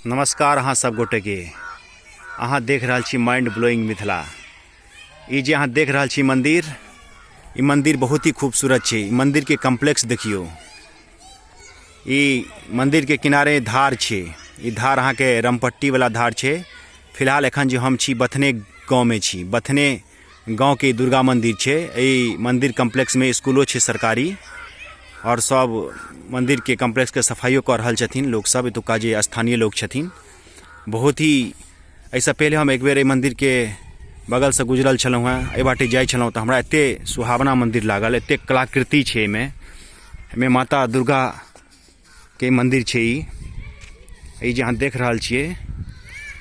नमस्कार अहाँ सब गोटे के। अहाँ देख रहल छी माइंड ब्लोइंग मिथिला। ई जे अहाँ देख रहल छी मंदिर, ई मंदिर बहुत ही खूबसूरत छै। ई मंदिर के कॉम्प्लेक्स देखियो। ई मंदिर के किनारे धार छै। ई धार अहाँ के रामपट्टी वाला धार छै। फिलहाल एखन जो हम छी बथने गाँव में छी। बथने गाँव के दुर्गा मंदिर छै। ई मंदिर कॉम्प्लेक्स में स्कूलो छै सरकारी, और सब मंदिर के कॉम्प्लेक्स के सफाइयो कर रहल छथिन लोग सब। एतुका जे स्थानीय लोग छथिन बहुत ही। ऐसा पहले हम एक बेर ए मंदिर के बगल से गुजरल छलहुँ हैं। ए बाटे जाय छलहुँ तो हमरा एते सुहावना मंदिर लागल। एते कलाकृति छै एमे माता दुर्गा के मंदिर छै। ई जे अहाँ देख रहल छियै,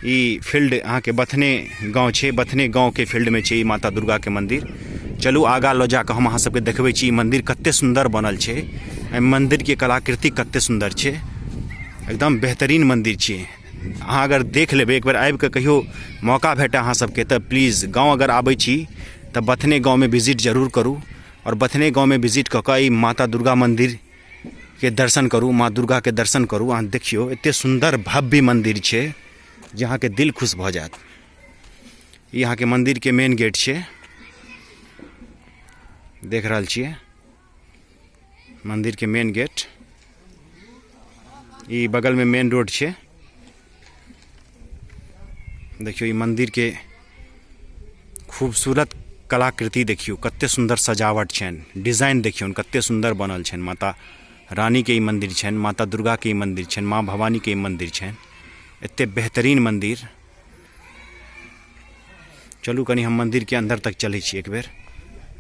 ई फील्ड अहाँ के बथने गाँव छै। बथने गाँव के फील्ड में छै ई माता दुर्गा के मंदिर। चलू आगा लो जाकर हम अहाँ सबके देखबै छी ई मंदिर कते सुंदर बनल छै। एहि मंदिर के कलाकृति कते सुंदर छै, एकदम बेहतरीन मंदिर छै। अहाँ अगर देख लेबै, एक बार आबि कऽ कहियो मौका भेटै अहाँ सबके, तऽ प्लीज गाँव अगर आबै छी तऽ बथने गाँव में विजिट जरूर करू। और बथने गाँव में विजिट कऽ कऽ ई माता दुर्गा मंदिर के दर्शन करू, माँ दुर्गा के दर्शन करू। अहाँ देखियो एते सुंदर भव्य मंदिर छै जे अहाँ के दिल खुश भऽ जायत। ई अहाँ के मंदिर के मेन गेट छै, देख रहल छियै मंदिर के मेन गेट। ई बगल में मेन रोड छै। देखियो ई मंदिर के खूबसूरत कलाकृति देखियो, कते सुंदर सजावट छन, डिजाइन देखियो कते सुंदर बनल छन। माता रानी के ई मंदिर छन, माता दुर्गा के ई मंदिर छन, माँ भवानी के ई मंदिर छन। एते बेहतरीन मंदिर। चलू कनी हम मंदिर के अंदर तक चलै छी, एक बेर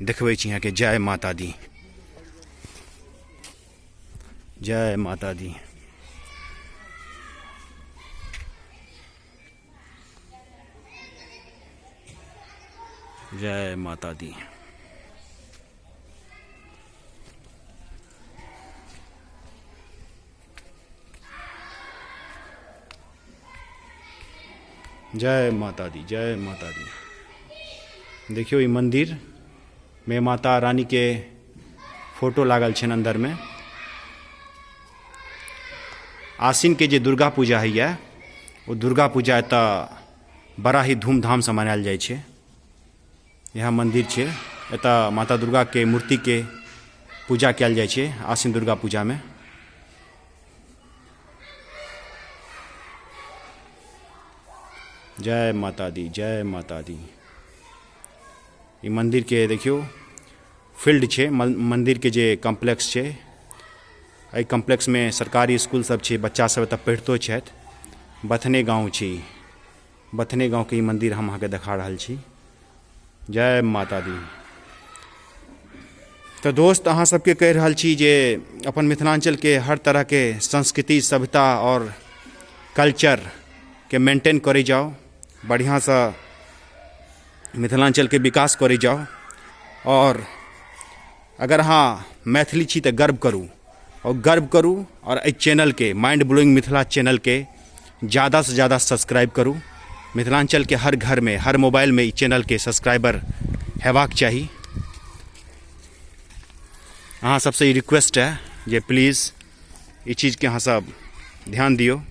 देखबै छी यहाँ के। जय माता दी, जय माता दी। जय माता दी। जय माता दी, जय माता दी। देखियो ई मंदिर में माता रानी के फोटो लागल छन अंदर में। आसिन के जे दुर्गा पूजा है, वो दुर्गा पूजा एतऽ बड़ा ही धूमधाम से मनायल जाइ छै। यहाँ मंदिर छै, एतऽ माता दुर्गा के मूर्ति के पूजा कयल जाइ छै आसिन दुर्गा पूजा में। जय माता दी, जय माता दी। ई मंदिर के देखियो फील्ड छै, मंदिर के जे कॉम्प्लेक्स छै। एहि कॉम्प्लेक्स में सरकारी स्कूल सब छै, बच्चा सब एतऽ पढ़ितो छथि। बथने गाँव छी, बथने गाँव के ई मंदिर हम अहाँ के देखा रहल छी। जय माता दी। तो दोस्त अहाँ सबके कहि रहल छी जे अपन मिथिलांचल के हर तरह के संस्कृति सभ्यता और कल्चर के मेंटेन करे जाओ, बढ़िया से मिथिलांचल के विकास करे जाओ। और अगर हाँ मैथिली छी तो गर्व करूँ, और गर्व करूँ। और इस चैनल के माइंड ब्लोइंग मिथिला चैनल के ज़्यादा से ज़्यादा सब्सक्राइब करूँ। मिथिलांचल के हर घर में, हर मोबाइल में इस चैनल के सब्सक्राइबर हेबाक चाही। अहाँ सबसे रिक्वेस्ट है जे प्लीज़ इस चीज़ के अहाँ सब ध्यान दियो।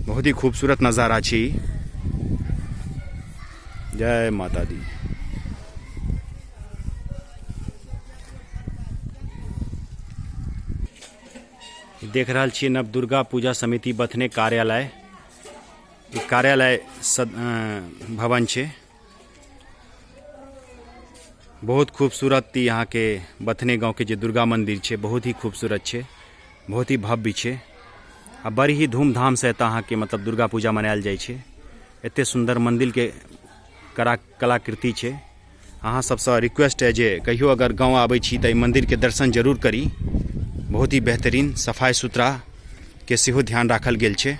बहुत ही खूबसूरत नज़ारा छी। जय माता दी। देख रहल छियै नव दुर्गा पूजा समिति बथने कार्यालय। ई कार्यालय भवन छै। बहुत खूबसूरत यहाँ के बथने गांव के जे दुर्गा मंदिर छै, बहुत ही खूबसूरत छै, बहुत ही भव्य छै। आ बड़ी ही धूमधाम से एतऽ अहाँ के मतलब दुर्गा पूजा मनायल जाइ छै। एते सुंदर मंदिर के कलाकृति छै। अहाँ सबसे रिक्वेस्ट है जे कहियो अगर गाँव आबै छी तऽ मंदिर के दर्शन जरूर करी। बहुत ही बेहतरीन सफाई सुथरा के सेहो ध्यान राखल गेल छै।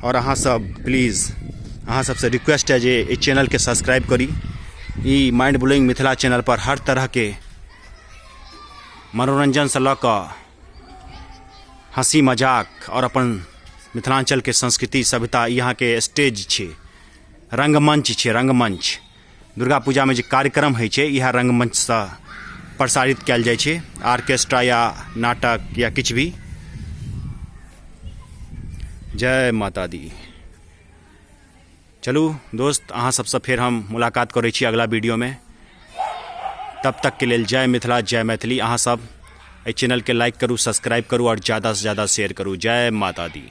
और अहाँ सब प्लीज़ अहाँ सबसे रिक्वेस्ट है जे इस चैनल के सब्सक्राइब करी। E mind blowing Mithila channel पर हर तरह के मनोरंजन से लऽ कऽ हंसी मजाक और अपन मिथिलांचल के संस्कृति सभ्यता यहाँ के स्टेज छै, रंगमंच छै। रंगमंच दुर्गा पूजा में जे कार्यक्रम होइ छै, यह रंगमंच से प्रसारित कयल जाइ छै। ऑर्केस्ट्रा या नाटक या किछु भी। जय माता दी। चलू दोस्त, अहाँ सबसँ फेर हम मुलाकात करै छी अगला वीडियो में। तब तक के लेल जय मिथिला, जय मैथिली। अहाँ सब एहि चैनल के लाइक करू, सब्सक्राइब करू और ज़्यादा से ज़्यादा शेयर करू। जय माता दी।